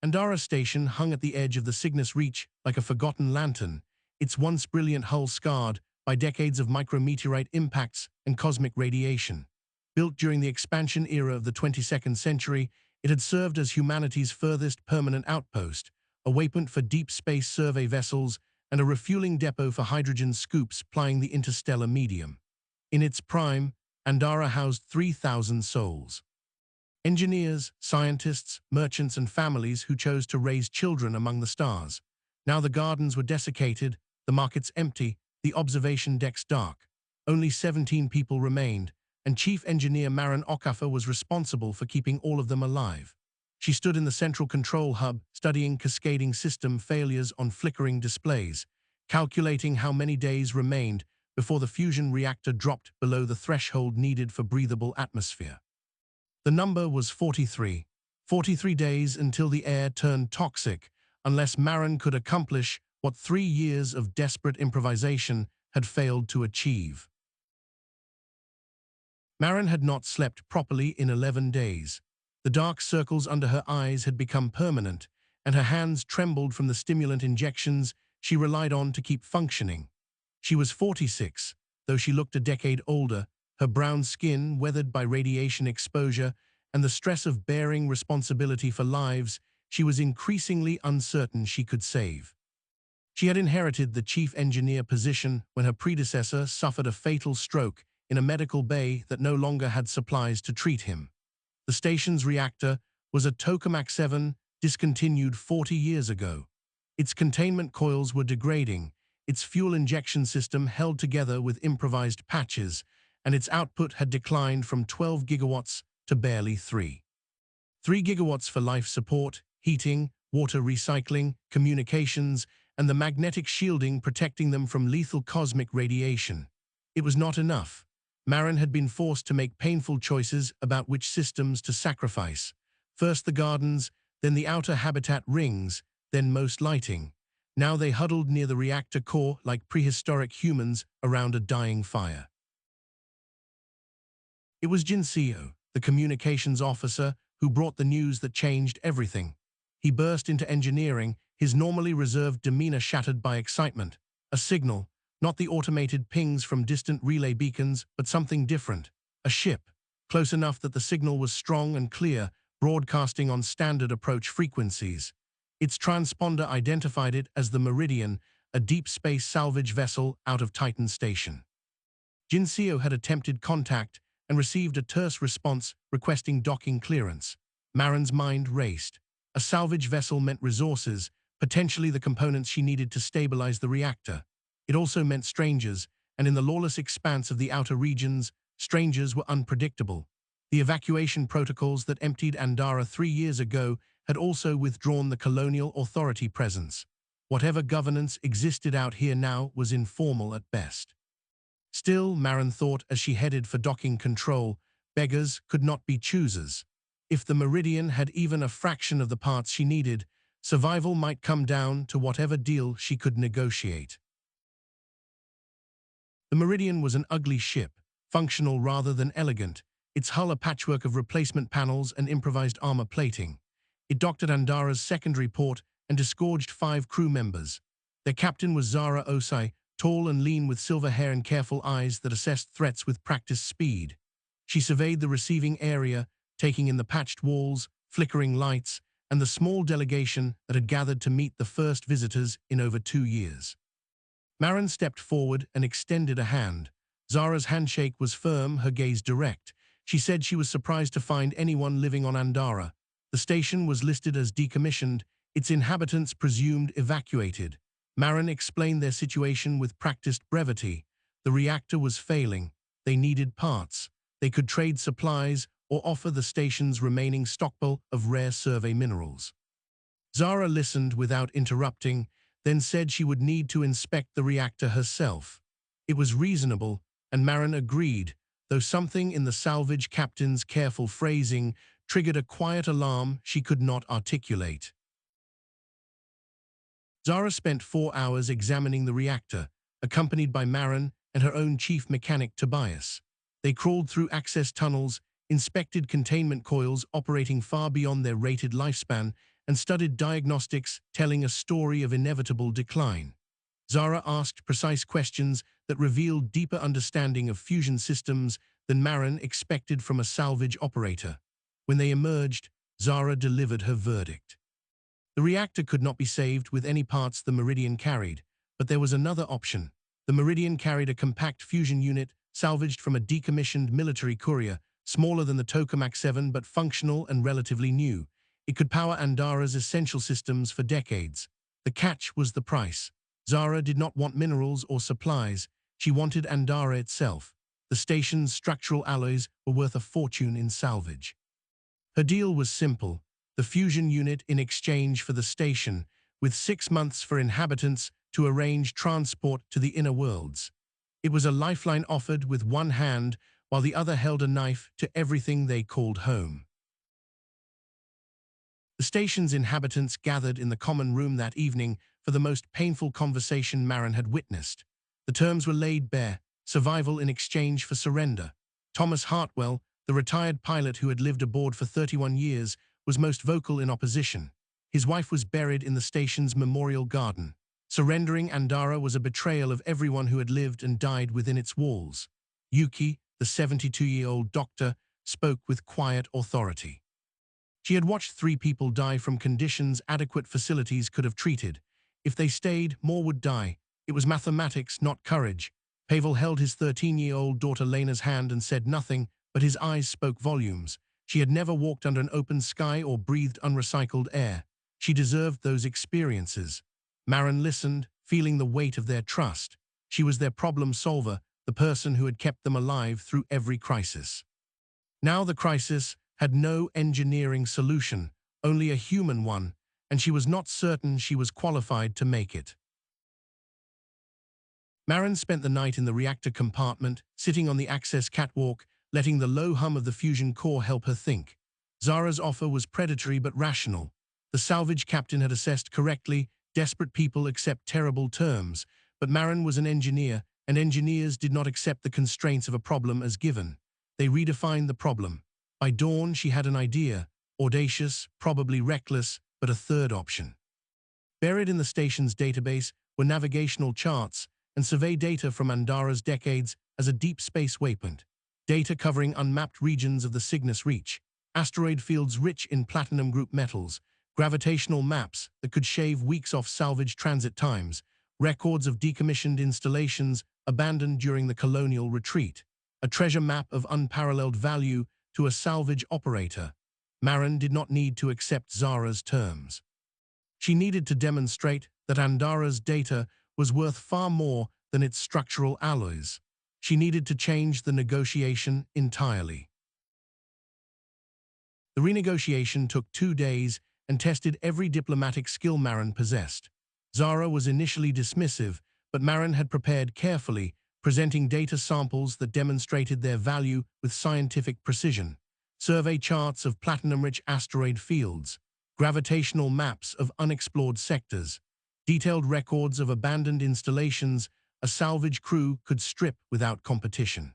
Andara station hung at the edge of the Cygnus Reach like a forgotten lantern, its once brilliant hull scarred by decades of micrometeorite impacts and cosmic radiation. Built during the expansion era of the 22nd century, it had served as humanity's furthest permanent outpost, a waypoint for deep space survey vessels and a refueling depot for hydrogen scoops plying the interstellar medium. In its prime, Andara housed 3,000 souls. Engineers, scientists, merchants, and families who chose to raise children among the stars. Now the gardens were desiccated, the markets empty, the observation decks dark. Only 17 people remained, and Chief Engineer Maren Okafor was responsible for keeping all of them alive. She stood in the central control hub, studying cascading system failures on flickering displays, calculating how many days remained before the fusion reactor dropped below the threshold needed for breathable atmosphere. The number was 43. 43 days until the air turned toxic, unless Maren could accomplish what 3 years of desperate improvisation had failed to achieve. Maren had not slept properly in 11 days. The dark circles under her eyes had become permanent, and her hands trembled from the stimulant injections she relied on to keep functioning. She was 46, though she looked a decade older, her brown skin weathered by radiation exposure and the stress of bearing responsibility for lives she was increasingly uncertain she could save. She had inherited the chief engineer position when her predecessor suffered a fatal stroke in a medical bay that no longer had supplies to treat him. The station's reactor was a Tokamak 7 discontinued 40 years ago. Its containment coils were degrading, its fuel injection system held together with improvised patches, and its output had declined from 12 gigawatts to barely 3. 3 gigawatts for life support, heating, water recycling, communications, and the magnetic shielding protecting them from lethal cosmic radiation. It was not enough. Maren had been forced to make painful choices about which systems to sacrifice. First the gardens, then the outer habitat rings, then most lighting. Now they huddled near the reactor core like prehistoric humans around a dying fire. It was Jinseo, the communications officer, who brought the news that changed everything. He burst into engineering, his normally reserved demeanor shattered by excitement. A signal, not the automated pings from distant relay beacons, but something different. A ship, close enough that the signal was strong and clear, broadcasting on standard approach frequencies. Its transponder identified it as the Meridian, a deep space salvage vessel out of Titan Station. Jinseo had attempted contact and received a terse response requesting docking clearance. Maren's mind raced. A salvage vessel meant resources, potentially the components she needed to stabilize the reactor. It also meant strangers, and in the lawless expanse of the outer regions, strangers were unpredictable. The evacuation protocols that emptied Andara 3 years ago had also withdrawn the colonial authority presence. Whatever governance existed out here now was informal at best. Still, Maren thought as she headed for docking control, beggars could not be choosers. If the Meridian had even a fraction of the parts she needed, survival might come down to whatever deal she could negotiate. The Meridian was an ugly ship, functional rather than elegant, its hull a patchwork of replacement panels and improvised armor plating. It docked at Andara's secondary port and disgorged 5 crew members. Their captain was Zara Osai, tall and lean with silver hair and careful eyes that assessed threats with practiced speed. She surveyed the receiving area, taking in the patched walls, flickering lights, and the small delegation that had gathered to meet the first visitors in over 2 years. Maren stepped forward and extended a hand. Zara's handshake was firm, her gaze direct. She said she was surprised to find anyone living on Andara. The station was listed as decommissioned, its inhabitants presumed evacuated. Maren explained their situation with practiced brevity. The reactor was failing. They needed parts. They could trade supplies or offer the station's remaining stockpile of rare survey minerals. Zara listened without interrupting, then said she would need to inspect the reactor herself. It was reasonable, and Maren agreed, though something in the salvage captain's careful phrasing triggered a quiet alarm she could not articulate. Zara spent 4 hours examining the reactor, accompanied by Maren and her own chief mechanic Tobias. They crawled through access tunnels, inspected containment coils operating far beyond their rated lifespan, and studied diagnostics, telling a story of inevitable decline. Zara asked precise questions that revealed deeper understanding of fusion systems than Maren expected from a salvage operator. When they emerged, Zara delivered her verdict. The reactor could not be saved with any parts the Meridian carried, but there was another option. The Meridian carried a compact fusion unit salvaged from a decommissioned military courier, smaller than the Tokamak 7 but functional and relatively new. It could power Andara's essential systems for decades. The catch was the price. Zara did not want minerals or supplies. She wanted Andara itself. The station's structural alloys were worth a fortune in salvage. Her deal was simple: the fusion unit in exchange for the station, with 6 months for inhabitants to arrange transport to the inner worlds. It was a lifeline offered with one hand, while the other held a knife to everything they called home. The station's inhabitants gathered in the common room that evening for the most painful conversation Maren had witnessed. The terms were laid bare: survival in exchange for surrender. Thomas Hartwell, the retired pilot who had lived aboard for 31 years, was most vocal in opposition. His wife was buried in the station's memorial garden. Surrendering Andara was a betrayal of everyone who had lived and died within its walls. Yuki, the 72-year-old doctor, spoke with quiet authority. She had watched 3 people die from conditions adequate facilities could have treated. If they stayed, more would die. It was mathematics, not courage. Pavel held his 13-year-old daughter Lena's hand and said nothing, but his eyes spoke volumes. She had never walked under an open sky or breathed unrecycled air. She deserved those experiences. Maren listened, feeling the weight of their trust. She was their problem solver, the person who had kept them alive through every crisis. Now the crisis had no engineering solution, only a human one, and she was not certain she was qualified to make it. Maren spent the night in the reactor compartment, sitting on the access catwalk, letting the low hum of the fusion core help her think. Zara's offer was predatory but rational. The salvage captain had assessed correctly: desperate people accept terrible terms, but Maren was an engineer, and engineers did not accept the constraints of a problem as given. They redefined the problem. By dawn, she had an idea: audacious, probably reckless, but a third option. Buried in the station's database were navigational charts and survey data from Andara's decades as a deep space waypoint. Data covering unmapped regions of the Cygnus Reach, asteroid fields rich in platinum group metals, gravitational maps that could shave weeks off salvage transit times, records of decommissioned installations abandoned during the colonial retreat, a treasure map of unparalleled value to a salvage operator. Maren did not need to accept Zara's terms. She needed to demonstrate that Andara's data was worth far more than its structural alloys. She needed to change the negotiation entirely. The renegotiation took 2 days and tested every diplomatic skill Maren possessed. Zara was initially dismissive, but Maren had prepared carefully, presenting data samples that demonstrated their value with scientific precision. Survey charts of platinum-rich asteroid fields, gravitational maps of unexplored sectors, detailed records of abandoned installations a salvage crew could strip without competition.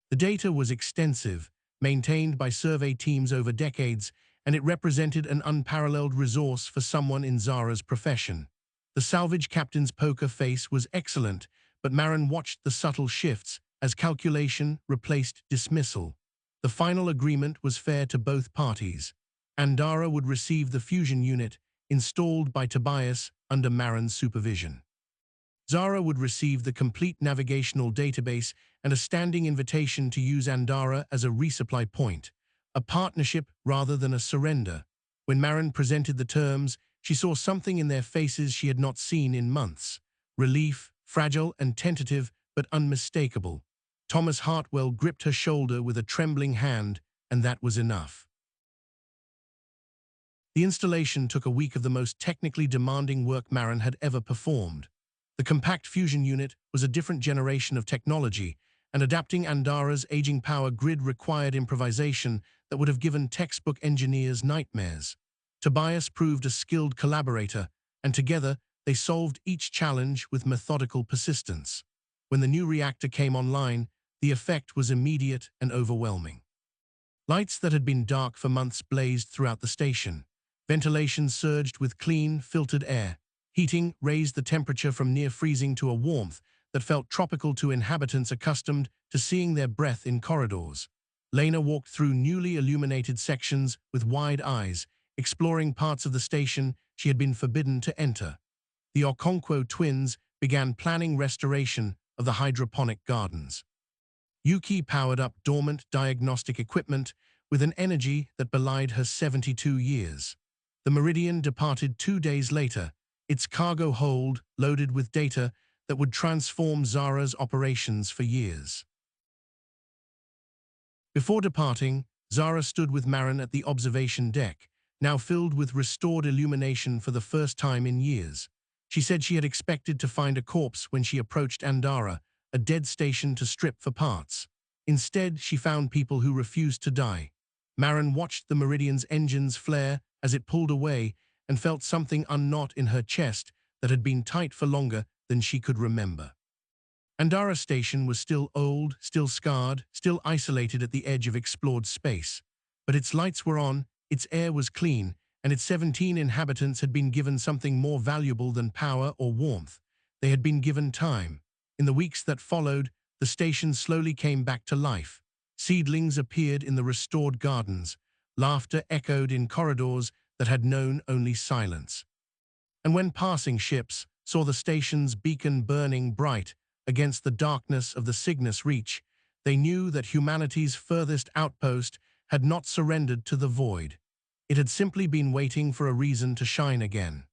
The data was extensive, maintained by survey teams over decades, and it represented an unparalleled resource for someone in Zara's profession. The salvage captain's poker face was excellent, but Maren watched the subtle shifts as calculation replaced dismissal. The final agreement was fair to both parties. Andara would receive the fusion unit, installed by Tobias under Maren's supervision. Zara would receive the complete navigational database and a standing invitation to use Andara as a resupply point, a partnership rather than a surrender. When Maren presented the terms, she saw something in their faces she had not seen in months: relief, fragile and tentative, but unmistakable. Thomas Hartwell gripped her shoulder with a trembling hand, and that was enough. The installation took a week of the most technically demanding work Maren had ever performed. The compact fusion unit was a different generation of technology, and adapting Andara's aging power grid required improvisation that would have given textbook engineers nightmares. Tobias proved a skilled collaborator, and together they solved each challenge with methodical persistence. When the new reactor came online, the effect was immediate and overwhelming. Lights that had been dark for months blazed throughout the station. Ventilation surged with clean, filtered air. Heating raised the temperature from near freezing to a warmth that felt tropical to inhabitants accustomed to seeing their breath in corridors. Lena walked through newly illuminated sections with wide eyes, exploring parts of the station she had been forbidden to enter. The Okonkwo twins began planning restoration of the hydroponic gardens. Yuki powered up dormant diagnostic equipment with an energy that belied her 72 years. The Meridian departed 2 days later, its cargo hold loaded with data that would transform Zara's operations for years. Before departing, Zara stood with Maren at the observation deck, now filled with restored illumination for the first time in years. She said she had expected to find a corpse when she approached Andara, a dead station to strip for parts. Instead, she found people who refused to die. Maren watched the Meridian's engines flare as it pulled away and felt something unknot in her chest that had been tight for longer than she could remember. Andara Station was still old, still scarred, still isolated at the edge of explored space. But its lights were on, its air was clean, and its 17 inhabitants had been given something more valuable than power or warmth. They had been given time. In the weeks that followed, the station slowly came back to life. Seedlings appeared in the restored gardens. Laughter echoed in corridors that had known only silence. And when passing ships saw the station's beacon burning bright against the darkness of the Cygnus Reach, they knew that humanity's furthest outpost had not surrendered to the void. It had simply been waiting for a reason to shine again.